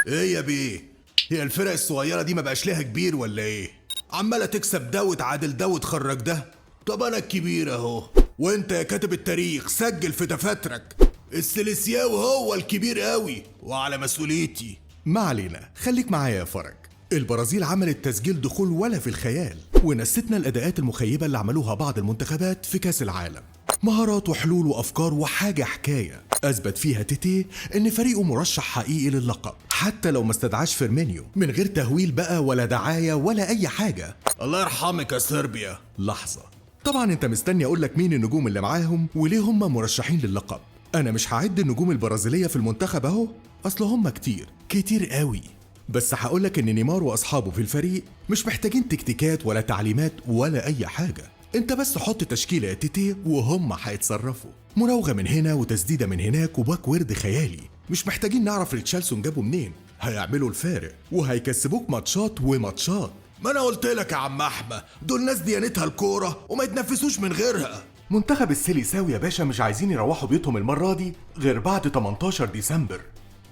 ايه يا بيه؟ هي الفرق الصغيرة دي ما بقاش ليها كبير ولا ايه؟ عمالة تكسب ده وتعادل ده وتخرج ده. طب انا الكبير اهو، وانت يا كاتب التاريخ سجل في دفاترك السيليسياوي هو الكبير قوي وعلى مسؤوليتي. ما علينا، خليك معايا يا فرج. البرازيل عملت تسجيل دخول ولا في الخيال، ونستنا الاداءات المخيبة اللي عملوها بعض المنتخبات في كاس العالم. مهارات وحلول وافكار وحاجة حكاية اثبت فيها تيتي ان فريقه مرشح حقيقي للقب، حتى لو ما استدعاش فيرمينيو، من غير تهويل بقى ولا دعاية ولا اي حاجة. الله يرحمك يا صربيا. لحظة، طبعا انت مستني اقول لك مين النجوم اللي معاهم وليه هم مرشحين للقب. انا مش هعد النجوم البرازيلية في المنتخب اهو، اصل هم كتير كتير قوي. بس هقولك ان نيمار واصحابه في الفريق مش محتاجين تكتيكات ولا تعليمات ولا اي حاجة. انت بس حط تشكيلة يا تيتي وهم هيتصرفوا. مراوغة من هنا وتسديدة من هناك وباك ورد خيالي. مش محتاجين نعرف ريتشارلسون جابه منين، هيعملوا الفارق وهيكسبوك ماتشات وماتشات. ما انا قلت لك يا عم احمد، دول ناس ديانتها الكورة وما يتنفسوش من غيرها. منتخب السيليساوي يا باشا مش عايزين يروحوا بيوتهم المرة دي غير بعد 18 ديسمبر.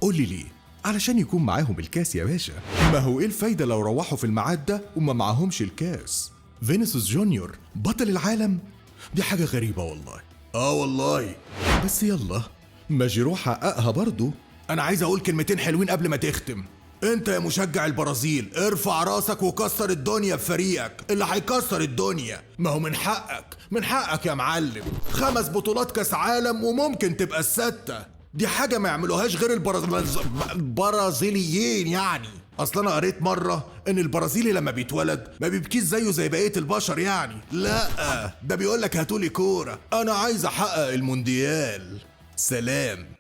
قولي ليه؟ علشان يكون معاهم الكاس يا باشا. ما هو ايه الفايدة لو روحوا في الميعاد ده وما معاهمش الكاس؟ فينيسيوس جونيور بطل العالم؟ دي حاجة غريبة والله. والله. بس يلا، ما جيرو حققها برضو. انا عايز اقول كلمتين حلوين قبل ما تختم. انت يا مشجع البرازيل ارفع راسك وكسر الدنيا بفريقك اللي هيكسر الدنيا. ما هو من حقك، من حقك يا معلم. 5 بطولات كاس عالم وممكن تبقى الستة. دي حاجة ما يعملوهاش غير البرازيليين يعني. اصل انا قريت مرة ان البرازيلي لما بيتولد ما بيبكيش زيه زي بقية البشر يعني. لا، ده بيقولك هاتولي كورة، انا عايز احقق المونديال. سلام.